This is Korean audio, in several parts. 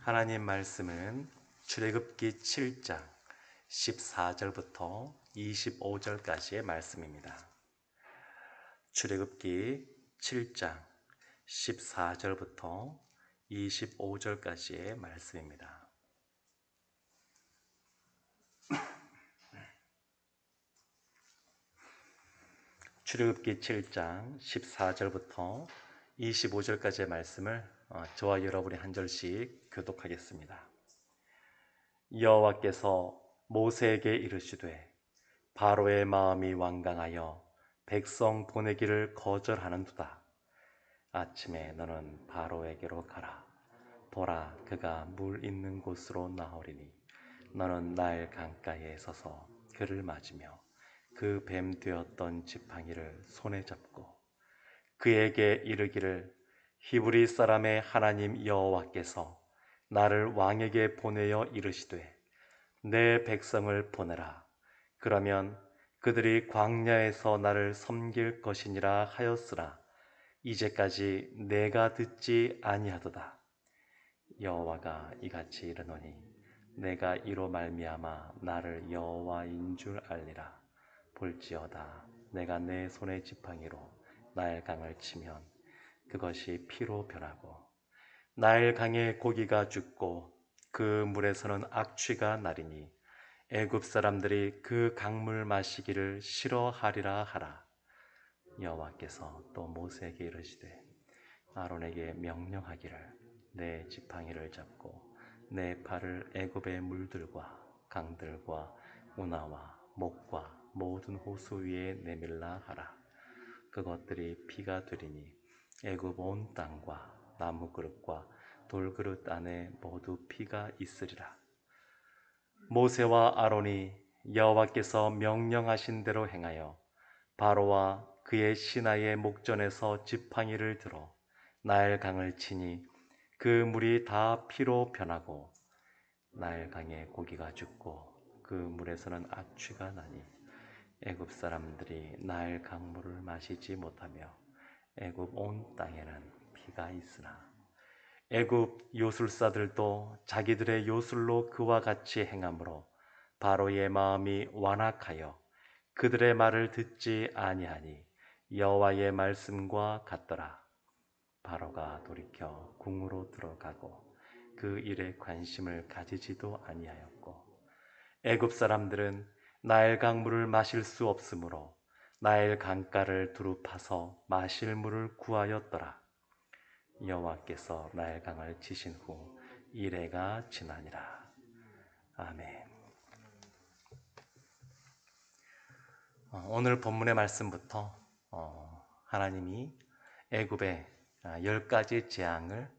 하나님 말씀은 출애굽기 7장 14절부터 25절까지의 말씀입니다. 출애굽기 7장 14절부터 25절까지의 말씀입니다. 출애굽기 7장 14절부터 25절까지의 말씀을 저와 여러분이 한 절씩 교독하겠습니다. 여호와께서 모세에게 이르시되 바로의 마음이 완강하여 백성 보내기를 거절하는도다. 아침에 너는 바로에게로 가라. 보라, 그가 물 있는 곳으로 나오리니 너는 나일 강가에 서서 그를 맞으며 그 뱀 되었던 지팡이를 손에 잡고 그에게 이르기를 히브리 사람의 하나님 여호와께서 나를 왕에게 보내어 이르시되 내 백성을 보내라. 그러면 그들이 광야에서 나를 섬길 것이니라 하였으나 이제까지 내가 듣지 아니하도다. 여호와가 이같이 이르노니 내가 이로 말미암아 나를 여호와인 줄 알리라. 볼지어다 내가 내 손의 지팡이로 나일 강을 치면 그것이 피로 변하고 나일 강의 고기가 죽고 그 물에서는 악취가 나리니 애굽 사람들이 그 강물 마시기를 싫어하리라 하라. 여호와께서 또 모세에게 이르시되 아론에게 명령하기를 내 지팡이를 잡고 내 팔을 애굽의 물들과 강들과 운하와 목과 모든 호수 위에 내밀라 하라. 그것들이 피가 되리니 애굽 온 땅과 나무 그릇과 돌그릇 안에 모두 피가 있으리라. 모세와 아론이 여호와께서 명령하신 대로 행하여 바로와 그의 신하의 목전에서 지팡이를 들어 나일 강을 치니 그 물이 다 피로 변하고 나일 강의 고기가 죽고 그 물에서는 악취가 나니 애굽 사람들이 나일 강물을 마시지 못하며 애굽 온 땅에는 피가 있으나 애굽 요술사들도 자기들의 요술로 그와 같이 행함으로 바로의 마음이 완악하여 그들의 말을 듣지 아니하니 여호와의 말씀과 같더라. 바로가 돌이켜 궁으로 들어가고 그 일에 관심을 가지지도 아니하였고 애굽 사람들은 나일 강물을 마실 수 없으므로 나일 강가를 두루 파서 마실 물을 구하였더라. 여호와께서 나일 강을 치신 후 이레가 지나니라. 아멘. 오늘 본문의 말씀부터 하나님이 애굽의 10가지 재앙을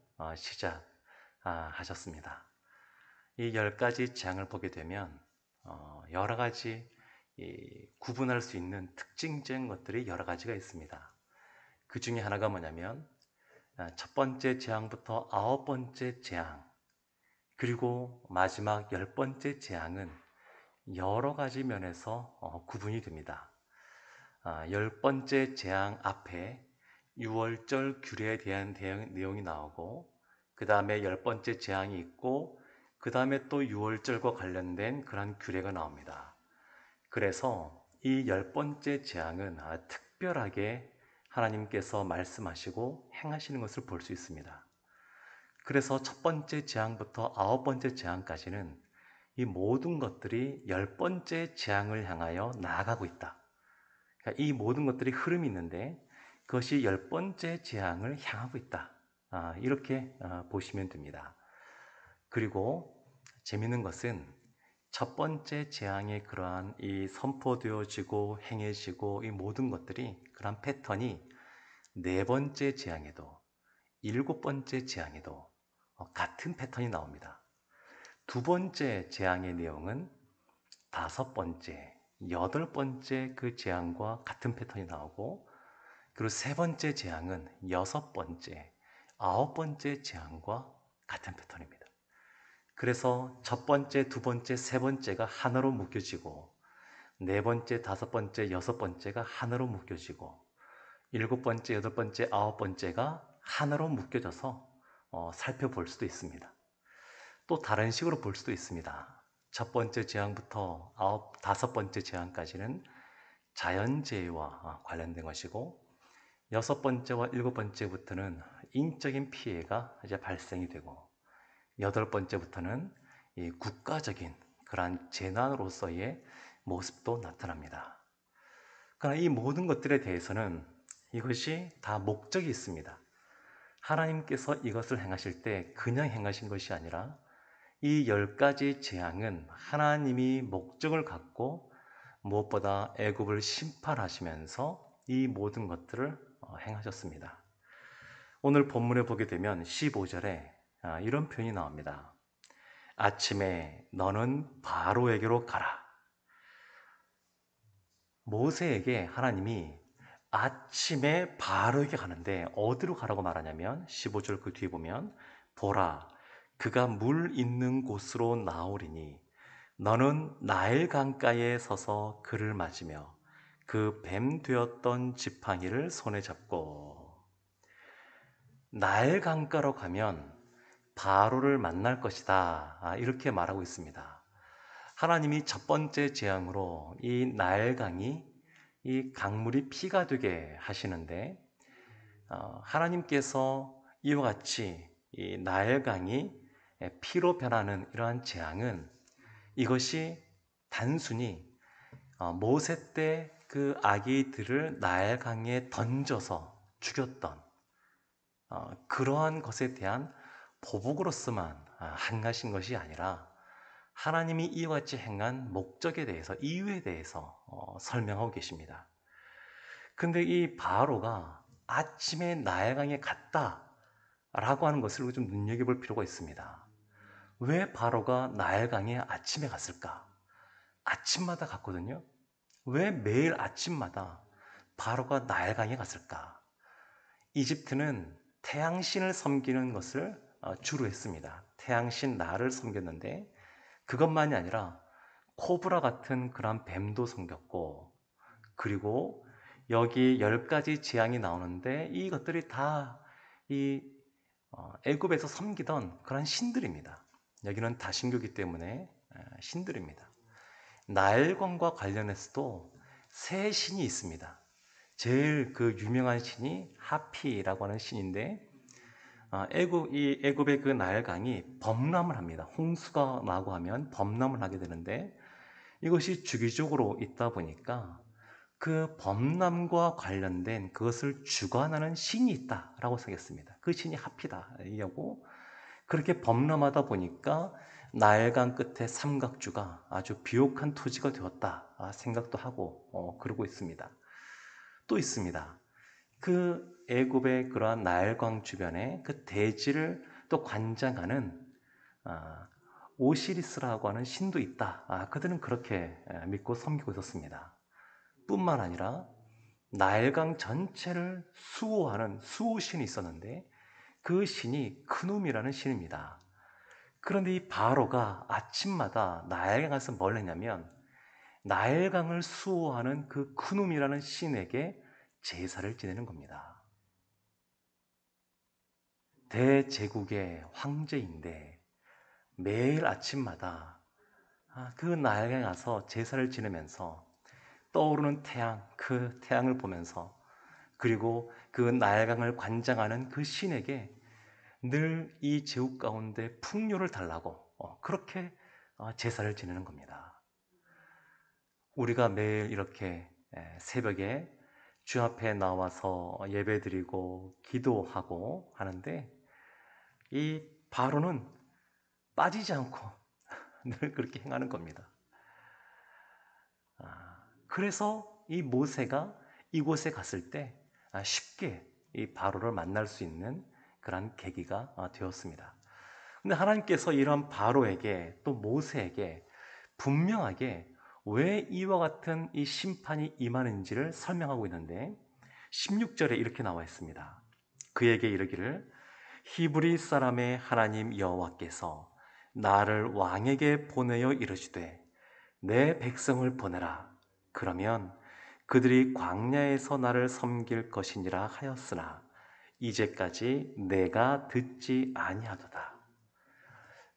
시작하셨습니다. 이 10가지 재앙을 보게 되면 여러 가지 구분할 수 있는 특징적인 것들이 여러 가지가 있습니다. 그 중에 하나가 뭐냐면 첫 번째 재앙부터 9번째 재앙, 그리고 마지막 10번째 재앙은 여러 가지 면에서 구분이 됩니다. 10번째 재앙 앞에 유월절 규례에 대한 내용이 나오고 그 다음에 10번째 재앙이 있고 그 다음에 또 유월절과 관련된 그런 규례가 나옵니다. 그래서 이 10번째 재앙은 특별하게 하나님께서 말씀하시고 행하시는 것을 볼 수 있습니다. 그래서 첫 번째 재앙부터 9번째 재앙까지는 이 모든 것들이 10번째 재앙을 향하여 나아가고 있다. 그러니까 이 모든 것들이 흐름이 있는데 그것이 10번째 재앙을 향하고 있다. 이렇게 보시면 됩니다. 그리고 재미있는 것은 첫 번째 재앙의 그러한 이 선포되어지고 행해지고 이 모든 것들이 그러한 패턴이 네 번째 재앙에도 7번째 재앙에도 같은 패턴이 나옵니다. 두 번째 재앙의 내용은 5번째, 8번째 그 재앙과 같은 패턴이 나오고 그리고 세 번째 재앙은 6번째, 9번째 재앙과 같은 패턴입니다. 그래서 첫 번째, 두 번째, 세 번째가 하나로 묶여지고 네 번째, 5번째, 6번째가 하나로 묶여지고 7번째, 8번째, 9번째가 하나로 묶여져서 살펴볼 수도 있습니다. 또 다른 식으로 볼 수도 있습니다. 첫 번째 재앙부터 다섯 번째 재앙까지는 자연재해와 관련된 것이고, 여섯 번째와 일곱 번째부터는 인적인 피해가 이제 발생이 되고, 여덟 번째부터는 이 국가적인 그러한 재난으로서의 모습도 나타납니다. 그러나 이 모든 것들에 대해서는 이것이 다 목적이 있습니다. 하나님께서 이것을 행하실 때 그냥 행하신 것이 아니라 이 열 가지 재앙은 하나님이 목적을 갖고 무엇보다 애굽을 심판하시면서 이 모든 것들을 행하셨습니다. 오늘 본문에 보게 되면 15절에 이런 표현이 나옵니다. 아침에 너는 바로에게로 가라. 모세에게 하나님이 아침에 바로에게 가는데 어디로 가라고 말하냐면 15절 그 뒤에 보면 보라 그가 물 있는 곳으로 나오리니 너는 나일 강가에 서서 그를 맞으며 그 뱀 되었던 지팡이를 손에 잡고. 나일 강가로 가면 바로를 만날 것이다, 이렇게 말하고 있습니다. 하나님이 첫 번째 재앙으로 이 나일강이 이 강물이 피가 되게 하시는데, 하나님께서 이와 같이 이 나일강이 피로 변하는 이러한 재앙은 이것이 단순히 모세 때 그 아기들을 나일강에 던져서 죽였던 그러한 것에 대한 보복으로서만 행하신 것이 아니라 하나님이 이와 같이 행한 목적에 대해서, 이유에 대해서 설명하고 계십니다. 근데 이 바로가 아침에 나일강에 갔다라고 하는 것을 좀 눈여겨볼 필요가 있습니다. 왜 바로가 나일강에 아침에 갔을까? 아침마다 갔거든요. 왜 매일 아침마다 바로가 나일강에 갔을까? 이집트는 태양신을 섬기는 것을 주로 했습니다. 태양신 나를 섬겼는데 그것만이 아니라 코브라 같은 그런 뱀도 섬겼고, 그리고 여기 10가지 재앙이 나오는데 이것들이 다 이 애굽에서 섬기던 그런 신들입니다. 여기는 다신교기 때문에 신들입니다. 나일강과 관련해서도 세 신이 있습니다. 제일 그 유명한 신이 하피라고 하는 신인데, 애굽의 그 나일강이 범람을 합니다. 홍수가 나고 하면 범람을 하게 되는데, 이것이 주기적으로 있다 보니까 그 범람과 관련된 그것을 주관하는 신이 있다라고 생각했습니다. 그 신이 하피다 이라고. 그렇게 범람하다 보니까 나일강 끝에 삼각주가 아주 비옥한 토지가 되었다 생각도 하고 그러고 있습니다. 또 있습니다. 그 애굽의 그러한 나일강 주변에 그 대지를 또 관장하는 오시리스라고 하는 신도 있다. 그들은 그렇게 믿고 섬기고 있었습니다. 뿐만 아니라 나일강 전체를 수호하는 수호신이 있었는데 그 신이 크눔이라는 신입니다. 그런데 이 바로가 아침마다 나일강 가서 뭘 했냐면 나일강을 수호하는 그 크눔이라는 신에게 제사를 지내는 겁니다. 대제국의 황제인데 매일 아침마다 그 나일강에 가서 제사를 지내면서 떠오르는 태양, 그 태양을 보면서, 그리고 그 나일강을 관장하는 그 신에게 늘 이 제국 가운데 풍요를 달라고 그렇게 제사를 지내는 겁니다. 우리가 매일 이렇게 새벽에 주 앞에 나와서 예배드리고 기도하고 하는데 이 바로는 빠지지 않고 늘 그렇게 행하는 겁니다. 그래서 이 모세가 이곳에 갔을 때 쉽게 이 바로를 만날 수 있는 그런 계기가 되었습니다. 근데 하나님께서 이런 바로에게 또 모세에게 분명하게 왜 이와 같은 이 심판이 임하는지를 설명하고 있는데 16절에 이렇게 나와 있습니다. 그에게 이르기를 히브리 사람의 하나님 여호와께서 나를 왕에게 보내어 이르시되 내 백성을 보내라. 그러면 그들이 광야에서 나를 섬길 것이니라 하였으나 이제까지 내가 듣지 아니하도다.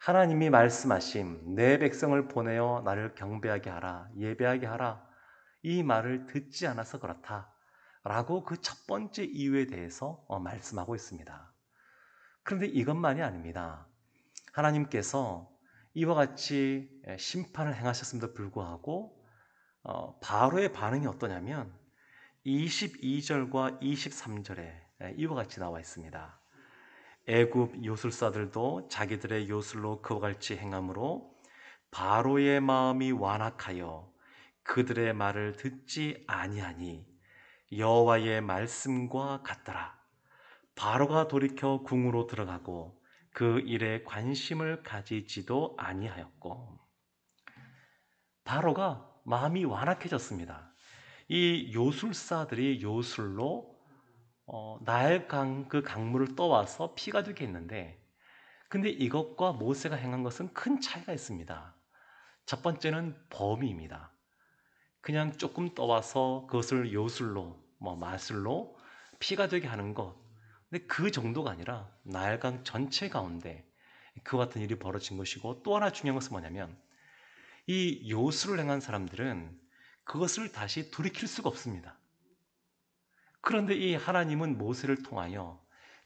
하나님이 말씀하심 내 백성을 보내어 나를 경배하게 하라, 예배하게 하라, 이 말을 듣지 않아서 그렇다 라고 그 첫 번째 이유에 대해서 말씀하고 있습니다. 그런데 이것만이 아닙니다. 하나님께서 이와 같이 심판을 행하셨음에도 불구하고 바로의 반응이 어떠냐면 22절과 23절에 이와 같이 나와 있습니다. 애굽 요술사들도 자기들의 요술로 그와 같이 행함으로 바로의 마음이 완악하여 그들의 말을 듣지 아니하니 여호와의 말씀과 같더라. 바로가 돌이켜 궁으로 들어가고 그 일에 관심을 가지지도 아니하였고, 바로가 마음이 완악해졌습니다. 이 요술사들이 요술로 나일강 그 강물을 떠와서 피가 되게 했는데, 근데 이것과 모세가 행한 것은 큰 차이가 있습니다. 첫 번째는 범위입니다. 그냥 조금 떠와서 그것을 요술로, 마술로 피가 되게 하는 것. 근데 그 정도가 아니라 나일강 전체 가운데 그와 같은 일이 벌어진 것이고, 또 하나 중요한 것은 뭐냐면 이 요술을 행한 사람들은 그것을 다시 돌이킬 수가 없습니다. 그런데 이 하나님은 모세를 통하여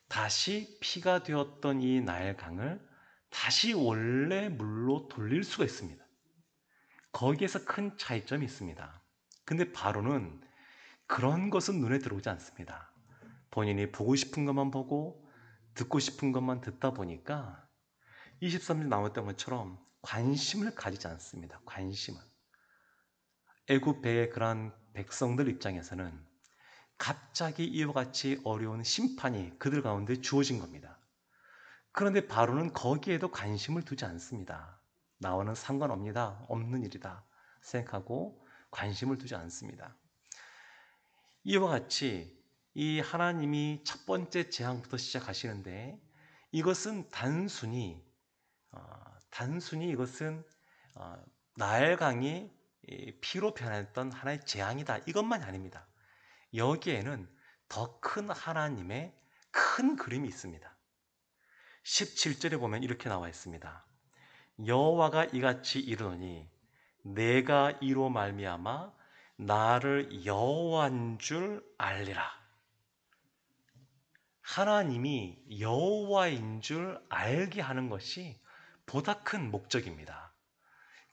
다시 피가 되었던 이 나일강을 다시 원래 물로 돌릴 수가 있습니다. 거기에서 큰 차이점이 있습니다. 근데 바로는 그런 것은 눈에 들어오지 않습니다. 본인이 보고 싶은 것만 보고 듣고 싶은 것만 듣다 보니까 23절 나왔던 것처럼 관심을 가지지 않습니다. 관심을. 애굽의 그러한 백성들 입장에서는 갑자기 이와 같이 어려운 심판이 그들 가운데 주어진 겁니다. 그런데 바로는 거기에도 관심을 두지 않습니다. 나와는 상관없니다. 없는 일이다 생각하고 관심을 두지 않습니다. 이와 같이 이 하나님이 첫 번째 재앙부터 시작하시는데, 이것은 단순히 이것은 나일강이 피로 변했던 하나의 재앙이다, 이것만이 아닙니다. 여기에는 더 큰 하나님의 큰 그림이 있습니다. 17절에 보면 이렇게 나와 있습니다. 여호와가 이같이 이르노니 내가 이로 말미암아 나를 여호와인 줄 알리라. 하나님이 여호와인 줄 알게 하는 것이 보다 큰 목적입니다.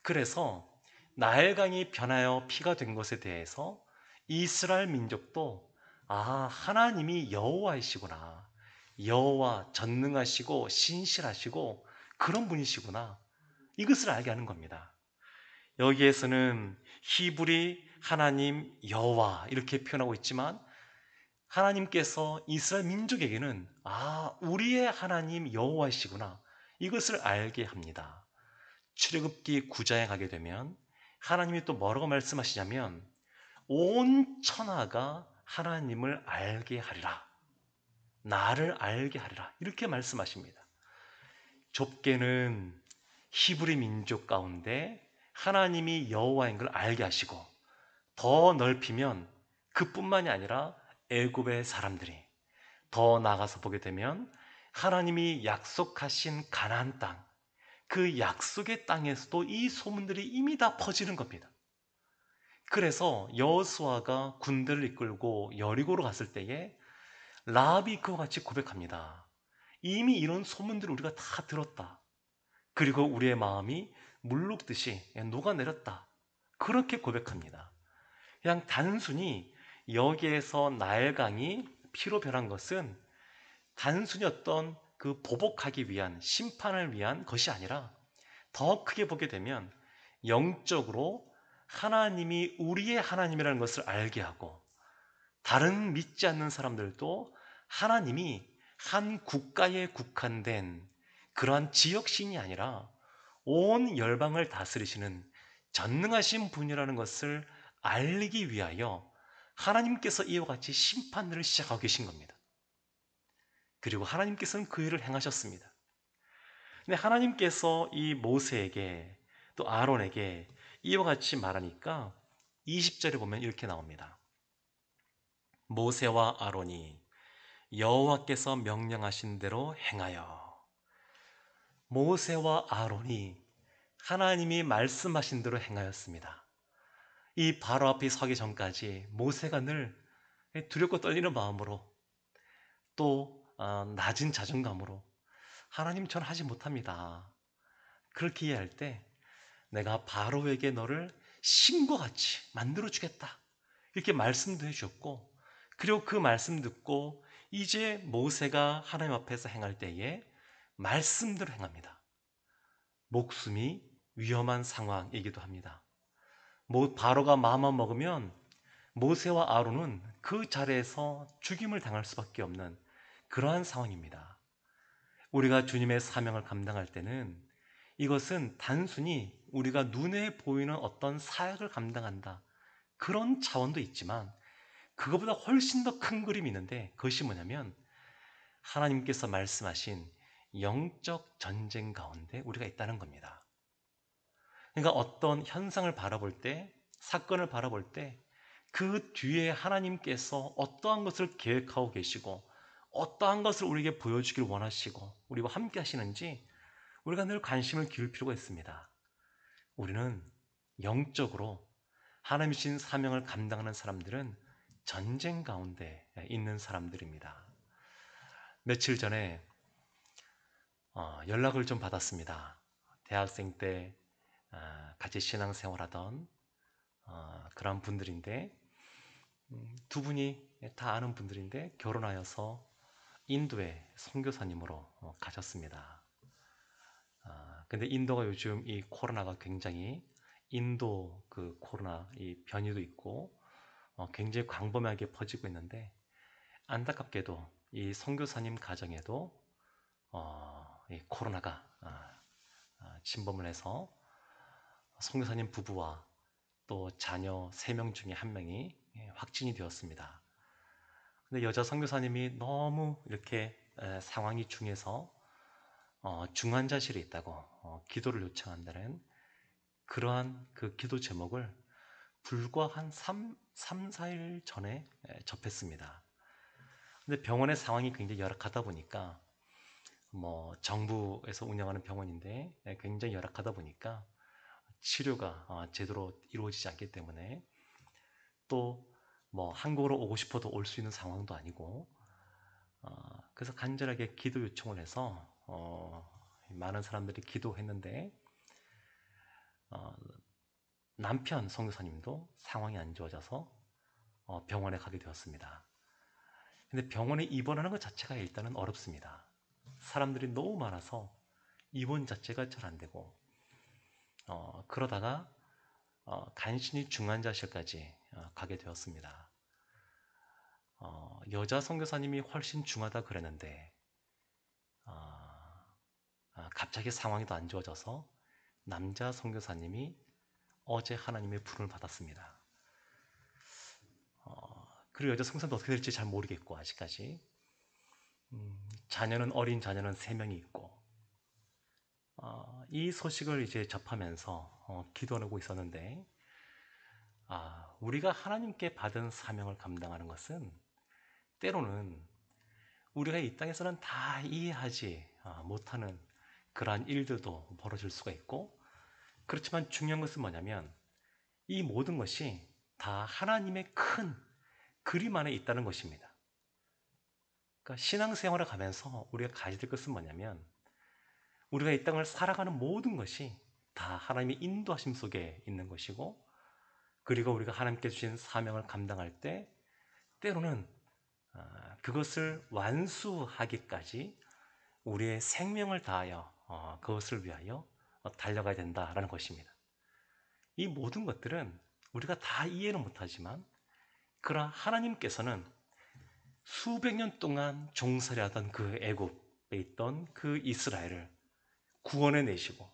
그래서 나일강이 변하여 피가 된 것에 대해서 이스라엘 민족도 하나님이 여호와이시구나, 여호와 전능하시고 신실하시고 그런 분이시구나, 이것을 알게 하는 겁니다. 여기에서는 히브리 하나님 여호와 이렇게 표현하고 있지만, 하나님께서 이스라엘 민족에게는 우리의 하나님 여호와이시구나, 이것을 알게 합니다. 출애굽기 9장에 가게 되면 하나님이 또 뭐라고 말씀하시냐면 온 천하가 하나님을 알게 하리라, 나를 알게 하리라, 이렇게 말씀하십니다. 좁게는 히브리 민족 가운데 하나님이 여호와인 걸 알게 하시고, 더 넓히면 그뿐만이 아니라 애굽의 사람들이, 더 나아가서 보게 되면 하나님이 약속하신 가나안 땅, 그 약속의 땅에서도 이 소문들이 이미 다 퍼지는 겁니다. 그래서 여호수아가 군대를 이끌고 여리고로 갔을 때에 라합이 그와 같이 고백합니다. 이미 이런 소문들을 우리가 다 들었다. 그리고 우리의 마음이 물녹듯이 녹아내렸다. 그렇게 고백합니다. 그냥 단순히 여기에서 나일강이 피로 변한 것은 단순히 어떤 그 보복하기 위한, 심판을 위한 것이 아니라, 더 크게 보게 되면 영적으로 하나님이 우리의 하나님이라는 것을 알게 하고, 다른 믿지 않는 사람들도 하나님이 한 국가에 국한된 그러한 지역신이 아니라 온 열방을 다스리시는 전능하신 분이라는 것을 알리기 위하여 하나님께서 이와 같이 심판을 시작하고 계신 겁니다. 그리고 하나님께서는 그 일을 행하셨습니다. 근데 하나님께서 이 모세에게 또 아론에게 이와 같이 말하니까 20절에 보면 이렇게 나옵니다. 모세와 아론이 여호와께서 명령하신 대로 행하여 모세와 아론이 하나님이 말씀하신 대로 행하였습니다. 이 바로 앞에 서기 전까지 모세가 늘 두렵고 떨리는 마음으로 또 낮은 자존감으로 하나님 전 하지 못합니다. 그렇게 이해할 때 내가 바로에게 너를 신과 같이 만들어 주겠다. 이렇게 말씀도 해주셨고 그리고 그 말씀 듣고 이제 모세가 하나님 앞에서 행할 때에 말씀대로 행합니다. 목숨이 위험한 상황이기도 합니다. 바로가 마음만 먹으면 모세와 아론은 그 자리에서 죽임을 당할 수밖에 없는 그러한 상황입니다. 우리가 주님의 사명을 감당할 때는 이것은 단순히 우리가 눈에 보이는 어떤 사역을 감당한다. 그런 차원도 있지만 그것보다 훨씬 더 큰 그림이 있는데 그것이 뭐냐면 하나님께서 말씀하신 영적 전쟁 가운데 우리가 있다는 겁니다. 그러니까 어떤 현상을 바라볼 때, 사건을 바라볼 때 그 뒤에 하나님께서 어떠한 것을 계획하고 계시고 어떠한 것을 우리에게 보여주길 원하시고 우리와 함께 하시는지 우리가 늘 관심을 기울 필요가 있습니다. 우리는 영적으로 하나님이 주신 사명을 감당하는 사람들은 전쟁 가운데 있는 사람들입니다. 며칠 전에 연락을 좀 받았습니다. 대학생 때 같이 신앙생활하던 그런 분들인데 두 분이 다 아는 분들인데 결혼하여서 인도에 선교사님으로 가셨습니다. 근데 인도가 요즘 이 코로나가 굉장히 인도 그 코로나 이 변이도 있고 굉장히 광범위하게 퍼지고 있는데 안타깝게도 이 선교사님 가정에도 이 코로나가 침범을 해서 선교사님 부부와 또 자녀 3명 중에 1명이 확진이 되었습니다. 근데 여자 선교사님이 너무 이렇게 상황이 중해서 중환자실에 있다고 기도를 요청한다는 그러한 그 기도 제목을 불과 한 4일 전에 접했습니다. 근데 병원의 상황이 굉장히 열악하다 보니까 정부에서 운영하는 병원인데 굉장히 열악하다 보니까 치료가 제대로 이루어지지 않기 때문에 또 한국으로 오고 싶어도 올 수 있는 상황도 아니고 그래서 간절하게 기도 요청을 해서 많은 사람들이 기도했는데 남편 선교사님도 상황이 안 좋아져서 병원에 가게 되었습니다. 근데 병원에 입원하는 것 자체가 일단은 어렵습니다. 사람들이 너무 많아서 입원 자체가 잘 안 되고 그러다가 간신히 중환자실까지 가게 되었습니다. 여자 선교사님이 훨씬 중하다 그랬는데 갑자기 상황이 더 안 좋아져서 남자 선교사님이 어제 하나님의 부름을 받았습니다. 그리고 여자 선교사님도 어떻게 될지 잘 모르겠고 아직까지 어린 자녀는 3명이 있고 이 소식을 이제 접하면서 기도하고 있었는데 우리가 하나님께 받은 사명을 감당하는 것은 때로는 우리가 이 땅에서는 다 이해하지 못하는 그러한 일들도 벌어질 수가 있고 그렇지만 중요한 것은 뭐냐면 이 모든 것이 다 하나님의 큰 그림 안에 있다는 것입니다. 그러니까 신앙생활을 가면서 우리가 가져야 될 것은 뭐냐면 우리가 이 땅을 살아가는 모든 것이 다 하나님의 인도하심 속에 있는 것이고 그리고 우리가 하나님께 주신 사명을 감당할 때 때로는 그것을 완수하기까지 우리의 생명을 다하여 그것을 위하여 달려가야 된다라는 것입니다. 이 모든 것들은 우리가 다 이해는 못하지만 그러나 하나님께서는 수백 년 동안 종살이하던 그 애굽에 있던 그 이스라엘을 구원해 내시고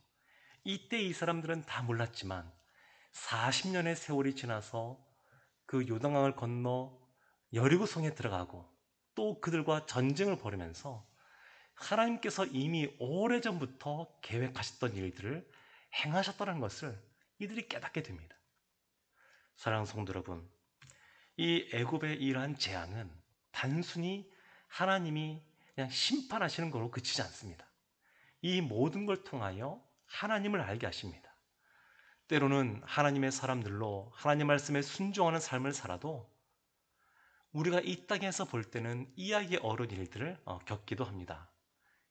이때 이 사람들은 다 몰랐지만 40년의 세월이 지나서 그 요단강을 건너 여리고성에 들어가고 또 그들과 전쟁을 벌이면서 하나님께서 이미 오래전부터 계획하셨던 일들을 행하셨다는 것을 이들이 깨닫게 됩니다. 사랑하는 성도 여러분, 이 애굽의 이러한 재앙은 단순히 하나님이 그냥 심판하시는 걸로 그치지 않습니다. 이 모든 걸 통하여 하나님을 알게 하십니다. 때로는 하나님의 사람들로 하나님 말씀에 순종하는 삶을 살아도 우리가 이 땅에서 볼 때는 이해하기 어려운 일들을 겪기도 합니다.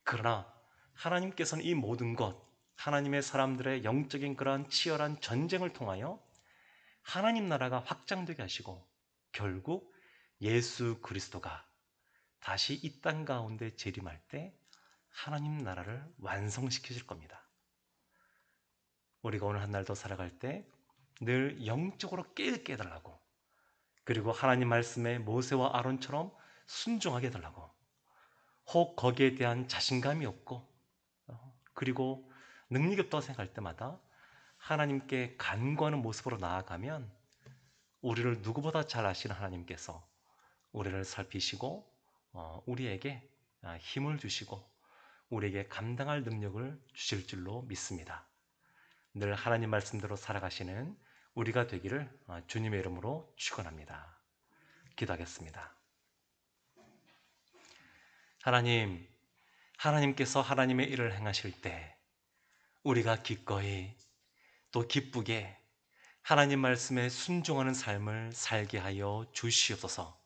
그러나 하나님께서는 이 모든 것, 하나님의 사람들의 영적인 그러한 치열한 전쟁을 통하여 하나님 나라가 확장되게 하시고 결국 예수 그리스도가 다시 이 땅 가운데 재림할 때 하나님 나라를 완성시키실 겁니다. 우리가 오늘 한 날도 살아갈 때 늘 영적으로 깨달라고, 그리고 하나님 말씀에 모세와 아론처럼 순종하게 해달라고, 혹 거기에 대한 자신감이 없고 그리고 능력이 없다고 생각할 때마다 하나님께 간구하는 모습으로 나아가면 우리를 누구보다 잘 아시는 하나님께서 우리를 살피시고 우리에게 힘을 주시고 우리에게 감당할 능력을 주실 줄로 믿습니다. 늘 하나님 말씀대로 살아가시는 우리가 되기를 주님의 이름으로 축원합니다. 기도하겠습니다. 하나님, 하나님께서 하나님의 일을 행하실 때 우리가 기꺼이 또 기쁘게 하나님 말씀에 순종하는 삶을 살게 하여 주시옵소서.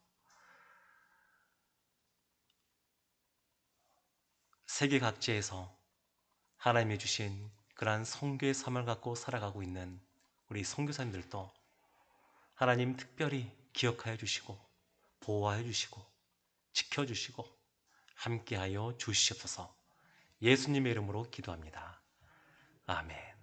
세계 각지에서 하나님이 주신 그러한 선교의 삶을 갖고 살아가고 있는 우리 선교사님들도 하나님 특별히 기억하여 주시고 보호하여 주시고 지켜주시고 함께하여 주시옵소서. 예수님의 이름으로 기도합니다. 아멘.